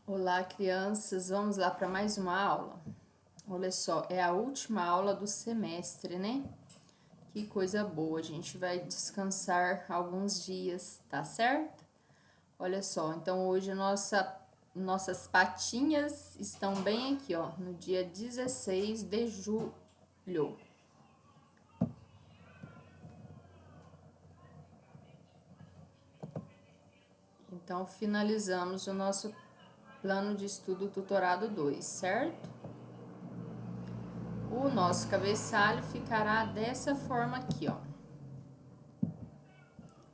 Olá, crianças, vamos lá para mais uma aula? Olha só, é a última aula do semestre, né? Que coisa boa, a gente vai descansar alguns dias, tá certo? Olha só, então hoje nossas patinhas estão bem aqui, ó, no dia 16 de julho. Então, finalizamos o nosso plano de estudo tutorado 2, certo? O nosso cabeçalho ficará dessa forma aqui, ó.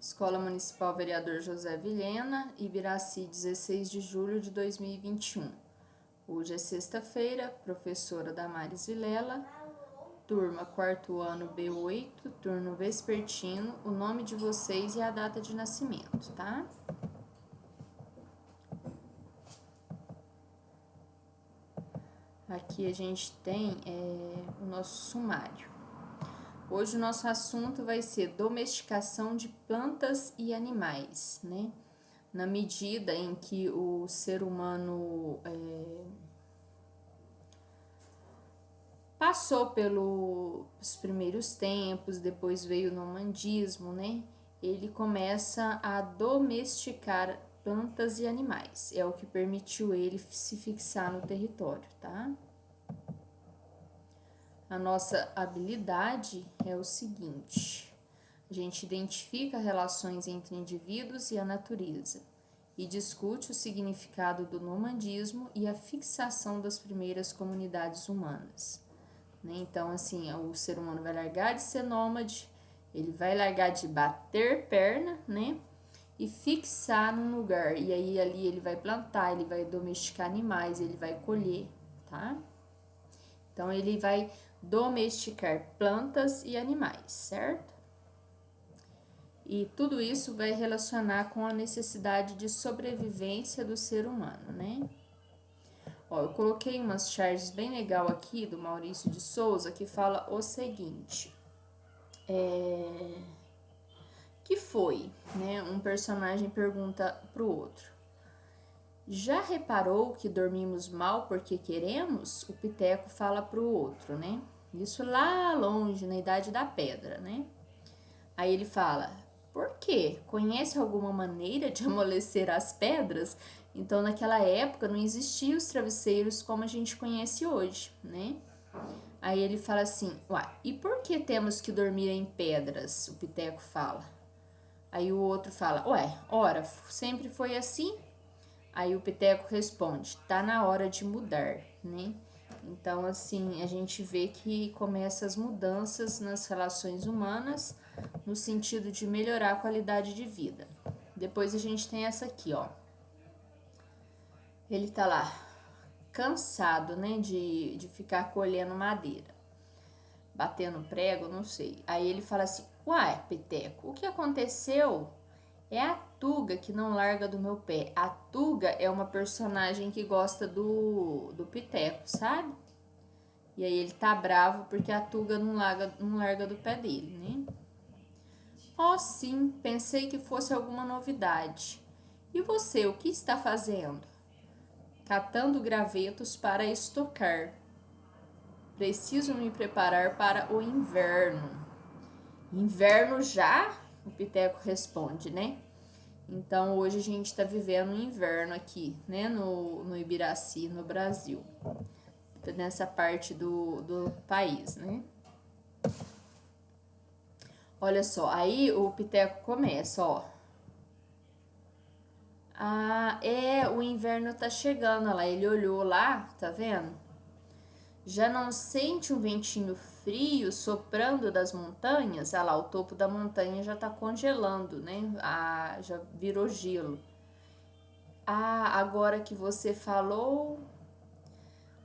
Escola Municipal Vereador José Vilhena, Ibiraci, 16 de julho de 2021. Hoje é sexta-feira, professora Damares Vilela, turma 4º ano B8, turno vespertino, o nome de vocês e a data de nascimento, tá? Aqui a gente tem o nosso sumário. Hoje o nosso assunto vai ser domesticação de plantas e animais, né? Na medida em que o ser humano passou pelos primeiros tempos, depois veio o nomandismo, né? Ele começa a domesticar plantas e animais. É o que permitiu ele se fixar no território, tá? A nossa habilidade é o seguinte: a gente identifica relações entre indivíduos e a natureza e discute o significado do nomandismo e a fixação das primeiras comunidades humanas. Então, assim, o ser humano vai largar de ser nômade, ele vai largar de bater perna, né? E fixar num lugar. E aí ali ele vai plantar, ele vai domesticar animais, ele vai colher, tá? Então, ele vai domesticar plantas e animais, certo? E tudo isso vai relacionar com a necessidade de sobrevivência do ser humano, né? Ó, eu coloquei umas charges bem legal aqui do Maurício de Souza que fala o seguinte. Que foi, né? Um personagem pergunta pro outro. Já reparou que dormimos mal porque queremos? O Piteco fala pro outro, né? Isso lá longe, na Idade da Pedra, né? Aí ele fala, por quê? Conhece alguma maneira de amolecer as pedras? Então, naquela época, não existiam os travesseiros como a gente conhece hoje, né? Aí ele fala assim, uai, e por que temos que dormir em pedras? O Piteco fala. Aí o outro fala, ué, ora, sempre foi assim? Aí o Piteco responde, tá na hora de mudar, né? Então, assim, a gente vê que começa as mudanças nas relações humanas no sentido de melhorar a qualidade de vida. Depois a gente tem essa aqui, ó. Ele tá lá, cansado, né, de ficar colhendo madeira, batendo prego, não sei. Aí ele fala assim, uai, Piteco, o que aconteceu? É a Tuga que não larga do meu pé. A Tuga é uma personagem que gosta do Piteco, sabe? E aí ele tá bravo porque a Tuga não larga do pé dele, né? Oh, sim, pensei que fosse alguma novidade. E você, o que está fazendo? Catando gravetos para estocar. Preciso me preparar para o inverno. Inverno já? O Piteco responde, né? Então, hoje a gente está vivendo um inverno aqui, né, no Ibiraci, no Brasil, nessa parte do país, né? Olha só, aí o Piteco começa, ó. Ah, o inverno tá chegando, olha lá, ele olhou lá, tá vendo? Já não sente um ventinho frio soprando das montanhas? Olha lá, o topo da montanha já tá congelando, né? Ah, já virou gelo. Ah, agora que você falou.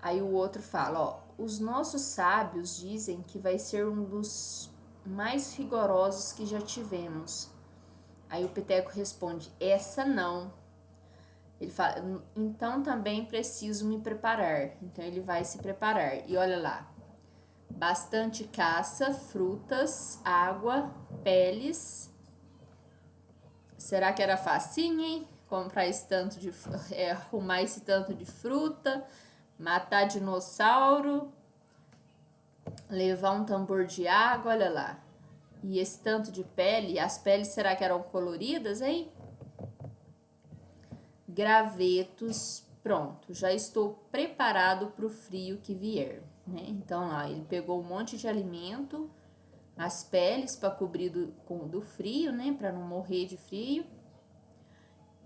Aí o outro fala, ó, os nossos sábios dizem que vai ser um dos mais rigorosos que já tivemos. Aí o Piteco responde, essa não. Ele fala, então também preciso me preparar. Então ele vai se preparar. E olha lá, bastante caça, frutas, água, peles. Será que era facinho, hein? comprar esse tanto de, arrumar esse tanto de fruta, matar dinossauro, levar um tambor de água, olha lá. E esse tanto de pele, as peles será que eram coloridas, hein? Gravetos, pronto, já estou preparado para o frio que vier, né? Então lá, ele pegou um monte de alimento, as peles para cobrir do frio, né? Para não morrer de frio.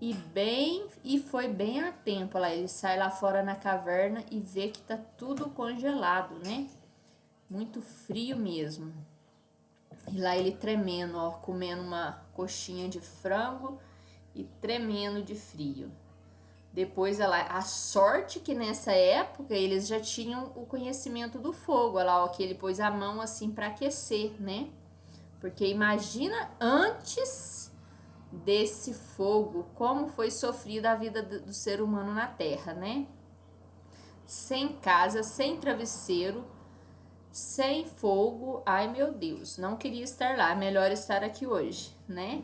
E foi bem a tempo, lá ele sai lá fora na caverna e vê que tá tudo congelado, né? Muito frio mesmo. E lá ele tremendo, ó, comendo uma coxinha de frango e tremendo de frio. Depois, olha lá, a sorte que nessa época eles já tinham o conhecimento do fogo, olha lá, ó, que ele pôs a mão assim para aquecer, né? Porque imagina antes desse fogo, como foi sofrida a vida do ser humano na Terra, né? Sem casa, sem travesseiro, sem fogo, ai meu Deus, não queria estar lá, melhor estar aqui hoje, né?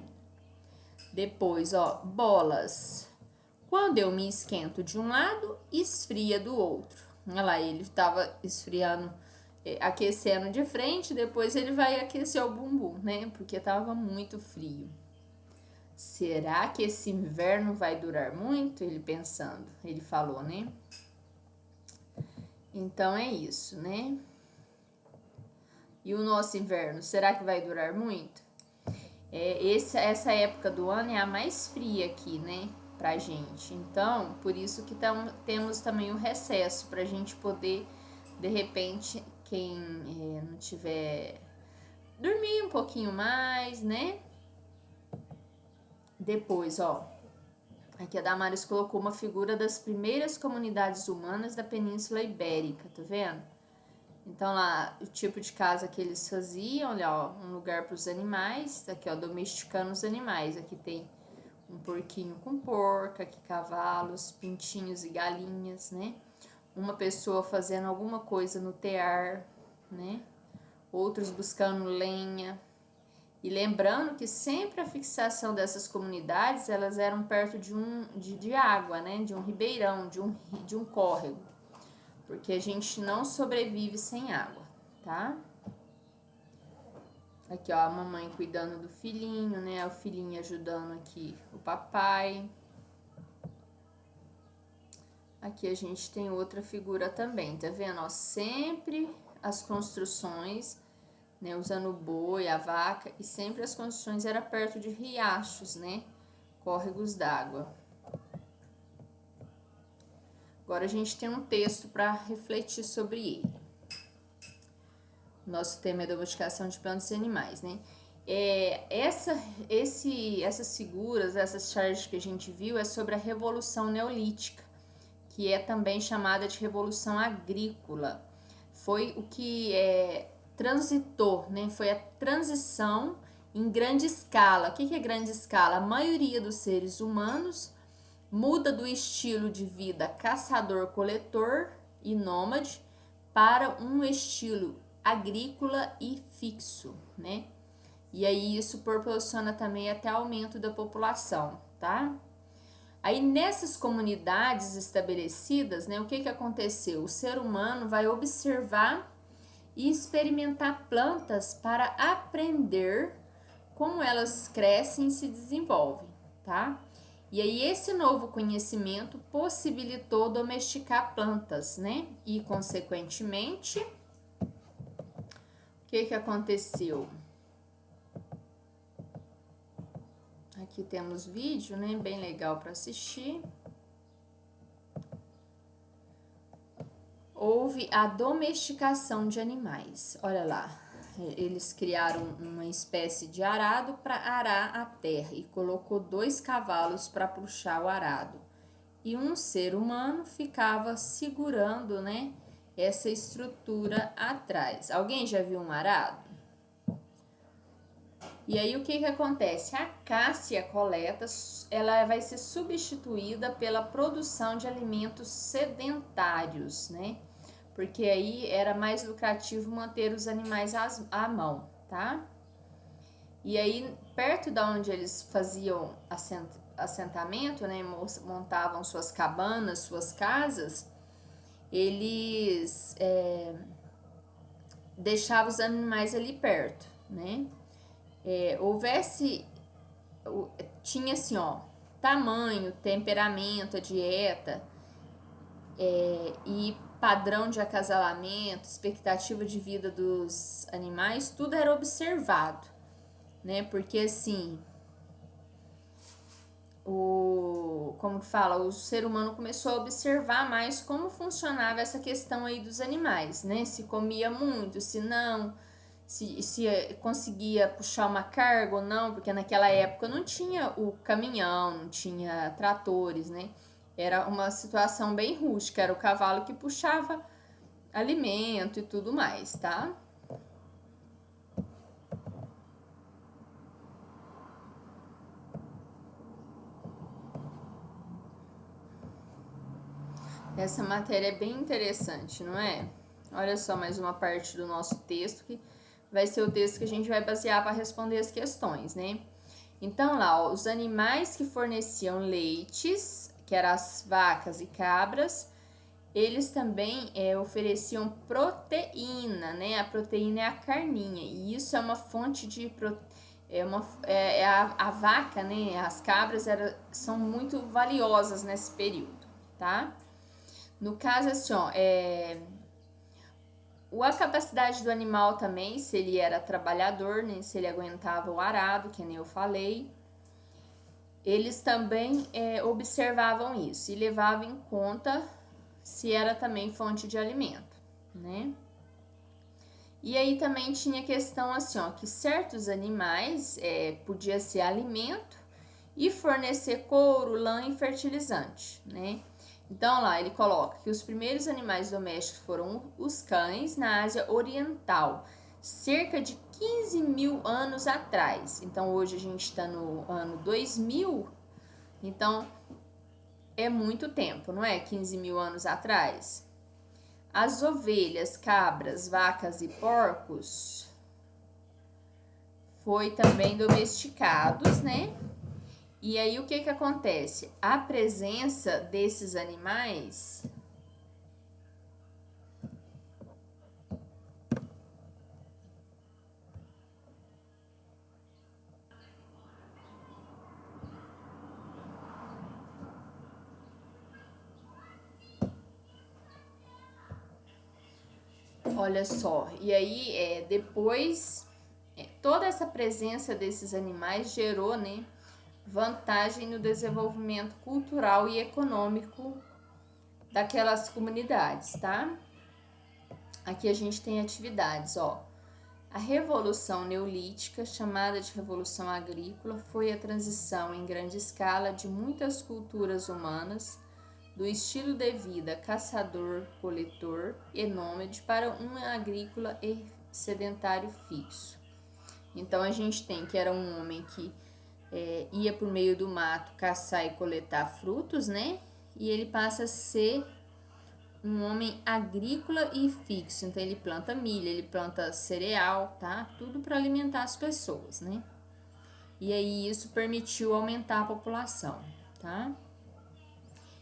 Depois, ó, bolas. Quando eu me esquento de um lado, esfria do outro. Olha lá, ele estava esfriando, aquecendo de frente, depois ele vai aquecer o bumbum, né? Porque tava muito frio. Será que esse inverno vai durar muito? Ele pensando, ele falou, né? Então é isso, né? E o nosso inverno, será que vai durar muito? Essa época do ano é a mais fria aqui, né? Pra gente. Então, por isso que temos também o recesso, pra gente poder, de repente, quem não tiver, dormir um pouquinho mais, né? Depois, ó, aqui a Damares colocou uma figura das primeiras comunidades humanas da Península Ibérica, tá vendo? Então lá, o tipo de casa que eles faziam, olha, ó, um lugar para os animais, aqui ó, domesticando os animais, aqui tem um porquinho com porca, aqui cavalos, pintinhos e galinhas, né? Uma pessoa fazendo alguma coisa no tear, né? Outros buscando lenha. E lembrando que sempre a fixação dessas comunidades, elas eram perto de água, né? De um ribeirão, de um córrego. Porque a gente não sobrevive sem água, tá? Aqui, ó, a mamãe cuidando do filhinho, né? O filhinho ajudando aqui o papai. Aqui a gente tem outra figura também, tá vendo? Ó, sempre as construções, né? Usando o boi, a vaca, e sempre as construções eram perto de riachos, né? Córregos d'água. Agora a gente tem um texto para refletir sobre ele. Nosso tema é domesticação de plantas e animais, né? Essas figuras, essas charges que a gente viu, é sobre a Revolução Neolítica, que é também chamada de Revolução Agrícola. Foi o que transitou, né? Foi a transição em grande escala. O que é grande escala? A maioria dos seres humanos muda do estilo de vida caçador-coletor e nômade para um estilo agrícola e fixo, né? E aí isso proporciona também até aumento da população, tá? Aí nessas comunidades estabelecidas, né, o que aconteceu? O ser humano vai observar e experimentar plantas para aprender como elas crescem e se desenvolvem, tá? E aí esse novo conhecimento possibilitou domesticar plantas, né? E consequentemente, o que aconteceu? Aqui temos vídeo, né? Bem legal para assistir. Houve a domesticação de animais. Olha lá, eles criaram uma espécie de arado para arar a terra e colocou 2 cavalos para puxar o arado. E um ser humano ficava segurando, né, essa estrutura atrás. Alguém já viu um arado? E aí o que acontece? A caça e a coleta, ela vai ser substituída pela produção de alimentos sedentários, né? Porque aí era mais lucrativo manter os animais à mão, tá? E aí, perto da onde eles faziam assentamento, né, montavam suas cabanas, suas casas, eles deixavam os animais ali perto, né? Tinha assim, ó, tamanho, temperamento, a dieta, e padrão de acasalamento, expectativa de vida dos animais, tudo era observado, né? Porque assim, como que fala, o ser humano começou a observar mais como funcionava essa questão aí dos animais, né? Se comia muito, se não, se conseguia puxar uma carga ou não, porque naquela época não tinha o caminhão, não tinha tratores, né? Era uma situação bem rústica, era o cavalo que puxava alimento e tudo mais, tá? Essa matéria é bem interessante, não é? Olha só mais uma parte do nosso texto que vai ser o texto que a gente vai basear para responder as questões, né? Então lá, ó, os animais que forneciam leites, que eram as vacas e cabras, eles também ofereciam proteína, né? A proteína é a carninha, e isso é uma fonte de a vaca, né? As cabras são muito valiosas nesse período, tá? No caso, assim, ó, a capacidade do animal também, se ele era trabalhador, né, se ele aguentava o arado, que nem eu falei, eles também observavam isso e levavam em conta se era também fonte de alimento, né? E aí também tinha questão assim, ó, que certos animais podia ser alimento e fornecer couro, lã e fertilizante, né? Então lá ele coloca que os primeiros animais domésticos foram os cães na Ásia Oriental, cerca de 15 mil anos atrás. Então hoje a gente está no ano 2000, então é muito tempo, não é? 15 mil anos atrás. As ovelhas, cabras, vacas e porcos foi também domesticados, né? E aí o que que acontece? A presença desses animais olha só, e aí depois toda essa presença desses animais gerou, né, vantagem no desenvolvimento cultural e econômico daquelas comunidades, tá? Aqui a gente tem atividades, ó. A Revolução Neolítica, chamada de Revolução Agrícola, foi a transição em grande escala de muitas culturas humanas do estilo de vida caçador-coletor e nômade para um agrícola e sedentário fixo. Então a gente tem que era um homem que ia por meio do mato caçar e coletar frutos, né? E ele passa a ser um homem agrícola e fixo. Então ele planta milho, ele planta cereal, tá? Tudo para alimentar as pessoas, né? E aí isso permitiu aumentar a população, tá?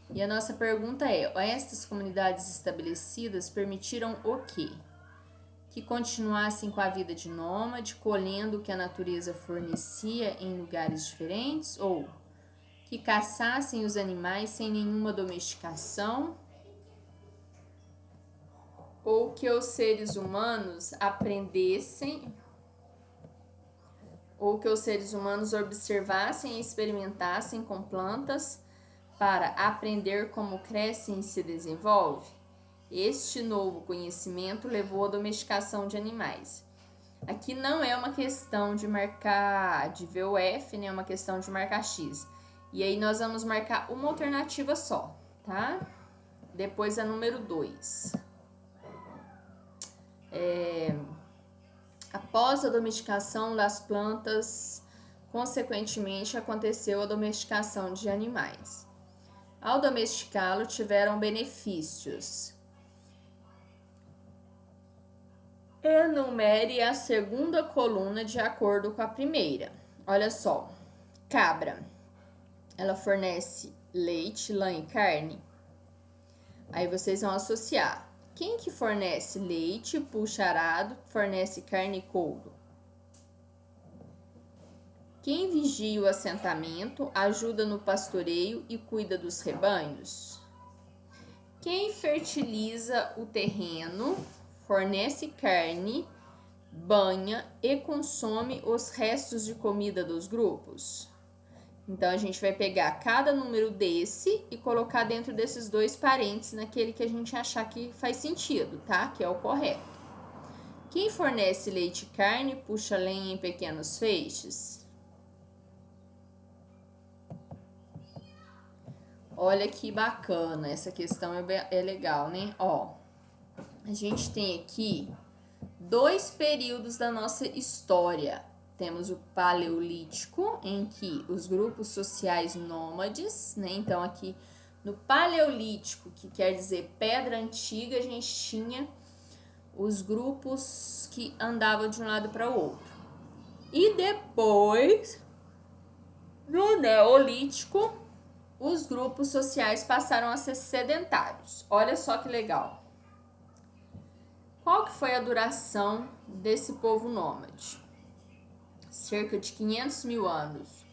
E a nossa pergunta é: estas comunidades estabelecidas permitiram o quê? Que continuassem com a vida de nômade, colhendo o que a natureza fornecia em lugares diferentes, ou que caçassem os animais sem nenhuma domesticação, ou que os seres humanos aprendessem, ou que os seres humanos observassem e experimentassem com plantas para aprender como crescem e se desenvolve. Este novo conhecimento levou à domesticação de animais. Aqui não é uma questão de marcar de VOF, né? É uma questão de marcar X. E aí nós vamos marcar uma alternativa só, tá? Depois a número 2. Após a domesticação das plantas, consequentemente aconteceu a domesticação de animais. Ao domesticá-lo, tiveram benefícios. Enumere a segunda coluna de acordo com a primeira. Olha só, cabra. ela fornece leite, lã e carne? Aí vocês vão associar. Quem que fornece leite, puxa arado, fornece carne e couro? Quem vigia o assentamento, ajuda no pastoreio e cuida dos rebanhos? Quem fertiliza o terreno, fornece carne, banha e consome os restos de comida dos grupos? Então, a gente vai pegar cada número desse e colocar dentro desses dois parênteses naquele que a gente achar que faz sentido, tá? Que é o correto. Quem fornece leite e carne, puxa lenha em pequenos feixes? Olha que bacana, essa questão é legal, né? Ó, a gente tem aqui dois períodos da nossa história. Temos o Paleolítico, em que os grupos sociais nômades, né? Então, aqui no Paleolítico, que quer dizer pedra antiga, a gente tinha os grupos que andavam de um lado para o outro. E depois, no Neolítico, os grupos sociais passaram a ser sedentários. Olha só que legal. Qual que foi a duração desse povo nômade? Cerca de 500 mil anos.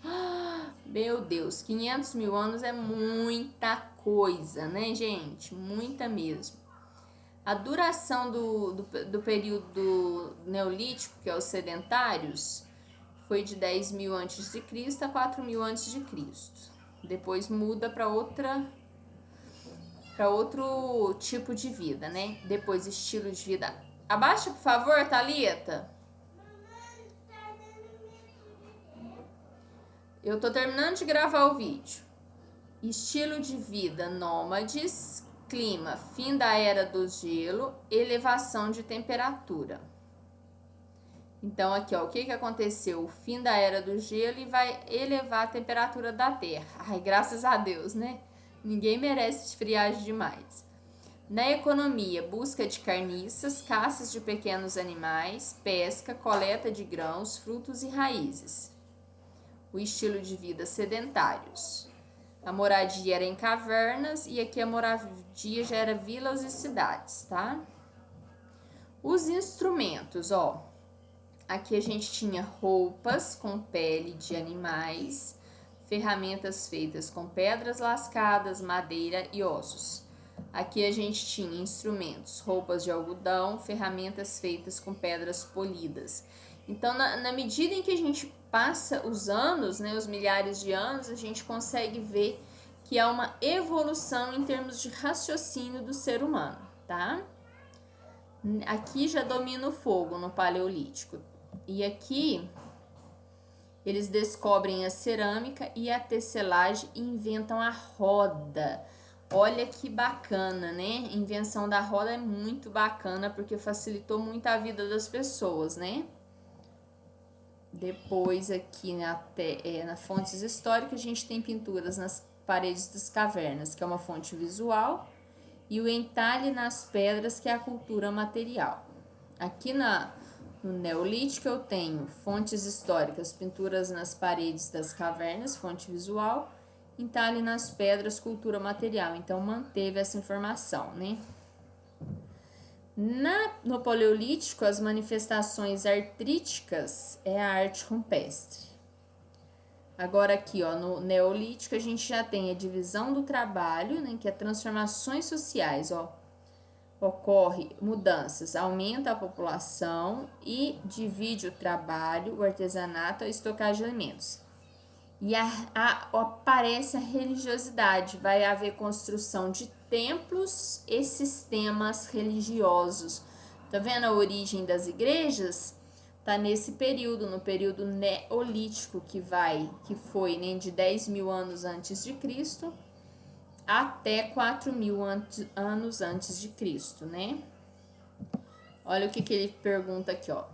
Meu Deus, 500 mil anos é muita coisa, né, gente? Muita mesmo. A duração do período neolítico, que é os sedentários, foi de 10 mil antes de Cristo a 4 mil antes de Cristo. Depois muda para outro tipo de vida, né? Depois estilo de vida. Abaixa, por favor, Thalita. Eu tô terminando de gravar o vídeo. Estilo de vida nômades, clima, fim da era do gelo, elevação de temperatura. Então, aqui, ó, o que aconteceu? O fim da era do gelo e vai elevar a temperatura da Terra. Ai, graças a Deus, né? Ninguém merece esfriagem demais. Na economia, busca de carniças, caças de pequenos animais, pesca, coleta de grãos, frutos e raízes. O estilo de vida sedentários. A moradia era em cavernas e aqui a moradia já era vilas e cidades, tá? Os instrumentos, ó. Aqui a gente tinha roupas com pele de animais, ferramentas feitas com pedras lascadas, madeira e ossos. Aqui a gente tinha instrumentos, roupas de algodão, ferramentas feitas com pedras polidas. Então, na medida em que a gente passa os anos, né, os milhares de anos, a gente consegue ver que há uma evolução em termos de raciocínio do ser humano, tá? Aqui já domina o fogo no Paleolítico. E aqui eles descobrem a cerâmica e a tecelagem e inventam a roda. Olha que bacana, né? A invenção da roda é muito bacana porque facilitou muito a vida das pessoas, né? Depois aqui na fontes históricas a gente tem pinturas nas paredes das cavernas, que é uma fonte visual, e o entalhe nas pedras, que é a cultura material. Aqui no Neolítico eu tenho fontes históricas, pinturas nas paredes das cavernas, fonte visual, entalhe nas pedras, cultura material. Então manteve essa informação, né? No Paleolítico, as manifestações artríticas é a arte rupestre. Agora aqui, ó, no Neolítico a gente já tem a divisão do trabalho, né, que é transformações sociais, ó. Ocorre mudanças, aumenta a população e divide o trabalho, o artesanato, a estocagem de alimentos. E aparece a religiosidade, vai haver construção de templos e sistemas religiosos. Tá vendo a origem das igrejas? Tá nesse período, no período neolítico, que foi, né, de 10 mil anos antes de Cristo até 4 mil anos antes de Cristo, né? Olha o que ele pergunta aqui, ó.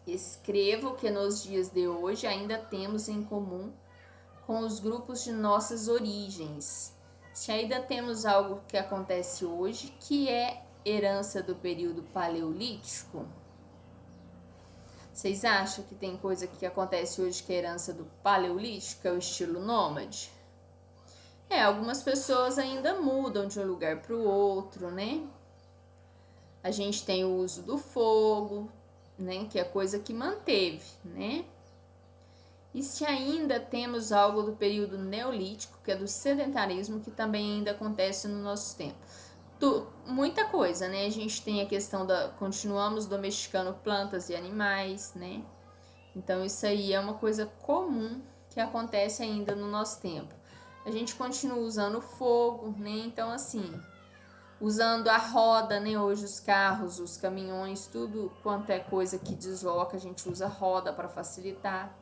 Escreva o que nos dias de hoje ainda temos em comum com os grupos de nossas origens. Se ainda temos algo que acontece hoje, que é herança do período paleolítico, vocês acham que tem coisa que acontece hoje que é herança do paleolítico, que é o estilo nômade? Algumas pessoas ainda mudam de um lugar para o outro, né? A gente tem o uso do fogo, né? Que é coisa que manteve, né? E se ainda temos algo do período neolítico, que é do sedentarismo, que também ainda acontece no nosso tempo. Muita coisa, né? A gente tem a questão da... Continuamos domesticando plantas e animais, né? Então, isso aí é uma coisa comum que acontece ainda no nosso tempo. A gente continua usando fogo, né? Então, assim, usando a roda, né? Hoje os carros, os caminhões, tudo quanto é coisa que desloca, a gente usa roda para facilitar.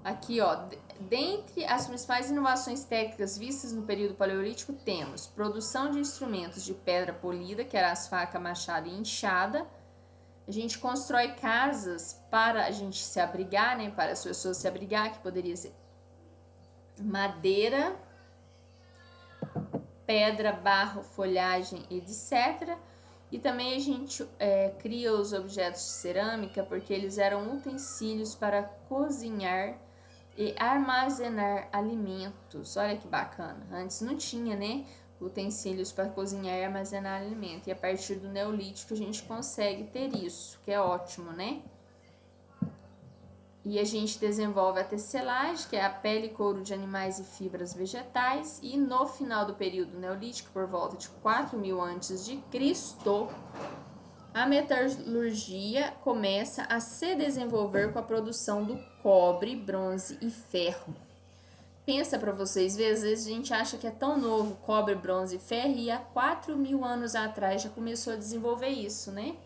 Aqui, ó, dentre as principais inovações técnicas vistas no período paleolítico, temos produção de instrumentos de pedra polida, que era as facas, machado e enxada. A gente constrói casas para a gente se abrigar, né? Para as pessoas se abrigar, que poderia ser madeira, pedra, barro, folhagem, etc. E também a gente cria os objetos de cerâmica porque eles eram utensílios para cozinhar e armazenar alimentos. Olha que bacana. Antes não tinha, né? Utensílios para cozinhar e armazenar alimento. E a partir do Neolítico a gente consegue ter isso, que é ótimo, né? E a gente desenvolve a tecelagem, que é a pele e couro de animais e fibras vegetais. E no final do período Neolítico, por volta de 4.000 a.C., a metalurgia começa a se desenvolver com a produção do cobre, bronze e ferro. Pensa para vocês ver, às vezes a gente acha que é tão novo cobre, bronze e ferro e há 4.000 anos atrás já começou a desenvolver isso, né?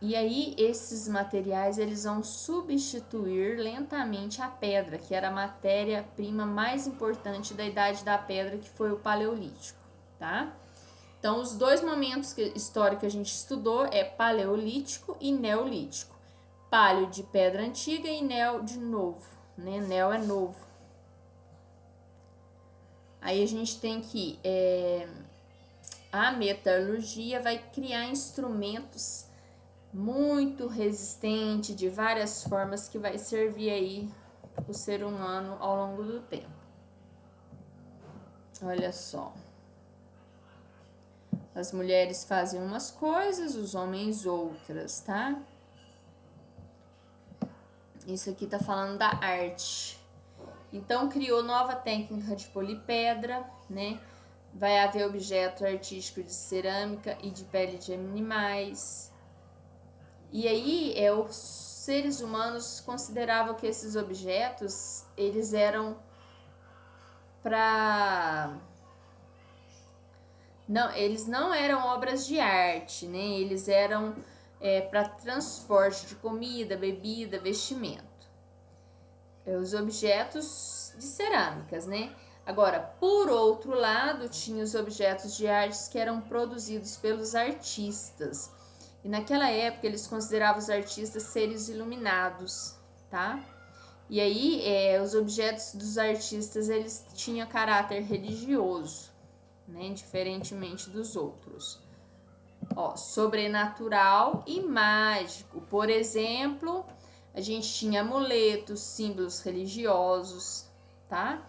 E aí esses materiais eles vão substituir lentamente a pedra, que era a matéria-prima mais importante da Idade da Pedra, que foi o Paleolítico, tá? Então, os dois momentos históricos que a gente estudou é Paleolítico e Neolítico. Paleo de pedra antiga e Neo de novo, né? Neo é novo. Aí a gente tem que a metalurgia vai criar instrumentos muito resistentes de várias formas que vai servir aí o ser humano ao longo do tempo. Olha só. As mulheres fazem umas coisas, os homens outras, tá? Isso aqui tá falando da arte. Então, criou nova técnica de polipedra, né? Vai haver objeto artístico de cerâmica e de pele de animais. E aí, os seres humanos consideravam que esses objetos, eles eram para... Não, eles não eram obras de arte, né? Eles eram para transporte de comida, bebida, vestimento. Os objetos de cerâmicas, né? Agora, por outro lado, tinha os objetos de artes que eram produzidos pelos artistas. E naquela época, eles consideravam os artistas seres iluminados, tá? E aí, os objetos dos artistas, eles tinham caráter religioso, né? Diferentemente dos outros. Ó, sobrenatural e mágico. Por exemplo, a gente tinha amuletos, símbolos religiosos, tá?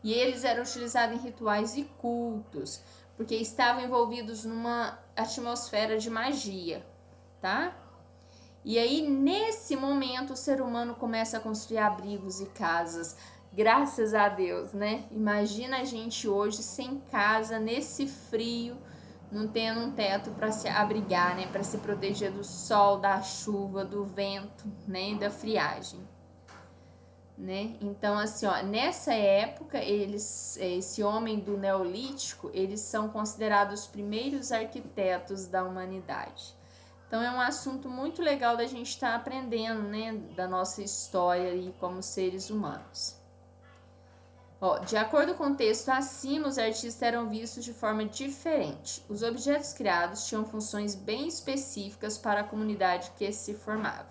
E eles eram utilizados em rituais e cultos, porque estavam envolvidos numa atmosfera de magia, tá? E aí, nesse momento, o ser humano começa a construir abrigos e casas, graças a Deus, né? Imagina a gente hoje sem casa, nesse frio, não tendo um teto para se abrigar, né? Para se proteger do sol, da chuva, do vento, né? E da friagem, né? Então, assim, ó, nessa época, esse homem do Neolítico, eles são considerados os primeiros arquitetos da humanidade. Então, é um assunto muito legal da gente estar aprendendo, né? Da nossa história aí como seres humanos. Ó, de acordo com o texto acima, os artistas eram vistos de forma diferente. Os objetos criados tinham funções bem específicas para a comunidade que se formava.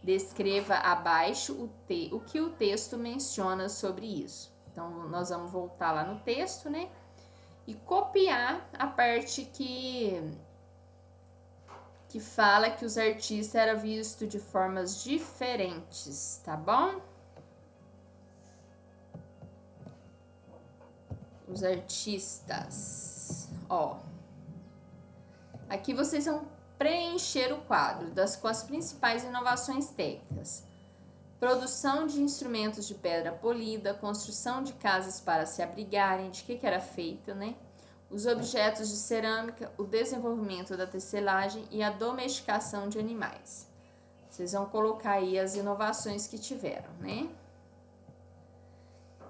Descreva abaixo o que o texto menciona sobre isso. Então, nós vamos voltar lá no texto, né? E copiar a parte que fala que os artistas eram vistos de formas diferentes, tá bom? os artistas. Ó, aqui vocês vão preencher o quadro com as principais inovações técnicas. Produção de instrumentos de pedra polida, construção de casas para se abrigarem, de que era feito, né? Os objetos de cerâmica, o desenvolvimento da tecelagem e a domesticação de animais. Vocês vão colocar aí as inovações que tiveram, né?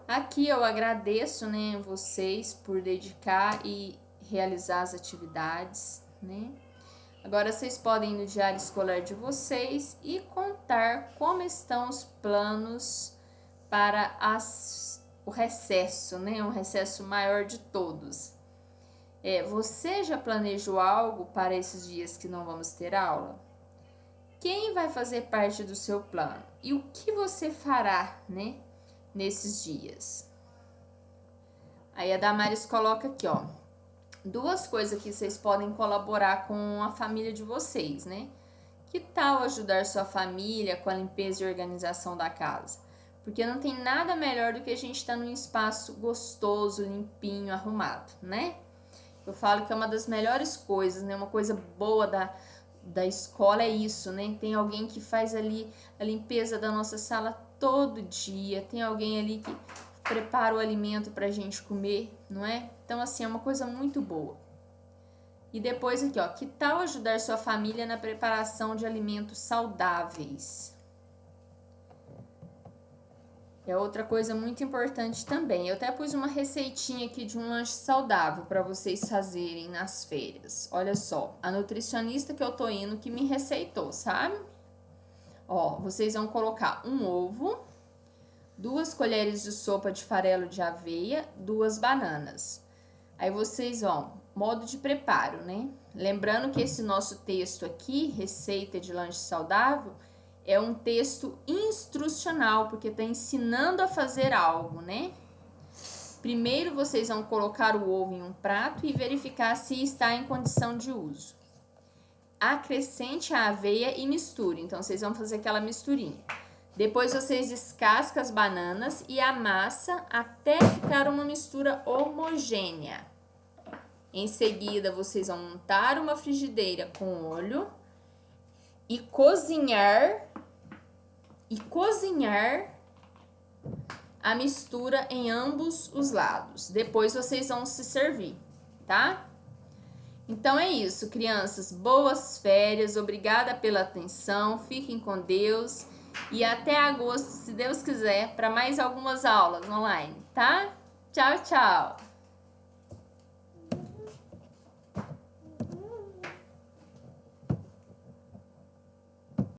Aqui eu agradeço, né, vocês por dedicar e realizar as atividades, né? Agora vocês podem ir no diário escolar de vocês e contar como estão os planos para o recesso, né? Um recesso maior de todos. Você já planejou algo para esses dias que não vamos ter aula? Quem vai fazer parte do seu plano? E o que você fará, né, nesses dias? Aí a Damares coloca aqui, ó, 2 coisas que vocês podem colaborar com a família de vocês, né? Que tal ajudar sua família com a limpeza e organização da casa? Porque não tem nada melhor do que a gente estar num espaço gostoso, limpinho, arrumado, né? Eu falo que é uma das melhores coisas, né? Uma coisa boa da escola é isso, né? Tem alguém que faz ali a limpeza da nossa sala todo dia, tem alguém ali que prepara o alimento pra gente comer, não é? Então, assim, é uma coisa muito boa. E depois aqui, ó, que tal ajudar sua família na preparação de alimentos saudáveis? É outra coisa muito importante também. Eu até pus uma receitinha aqui de um lanche saudável para vocês fazerem nas férias. Olha só, a nutricionista que eu tô indo que me receitou, sabe? Ó, vocês vão colocar um ovo, 2 colheres de sopa de farelo de aveia, 2 bananas. Aí vocês vão, modo de preparo, né? Lembrando que esse nosso texto aqui, receita de lanche saudável, é um texto instrucional, porque está ensinando a fazer algo, né? Primeiro vocês vão colocar o ovo em um prato e verificar se está em condição de uso. Acrescente a aveia e misture. Então, vocês vão fazer aquela misturinha. Depois vocês descascam as bananas e amassa até ficar uma mistura homogênea. Em seguida, vocês vão montar uma frigideira com óleo e cozinhar a mistura em ambos os lados. Depois vocês vão se servir, tá? Então é isso, crianças. Boas férias, obrigada pela atenção, fiquem com Deus e até agosto, se Deus quiser, para mais algumas aulas online, tá? Tchau, tchau!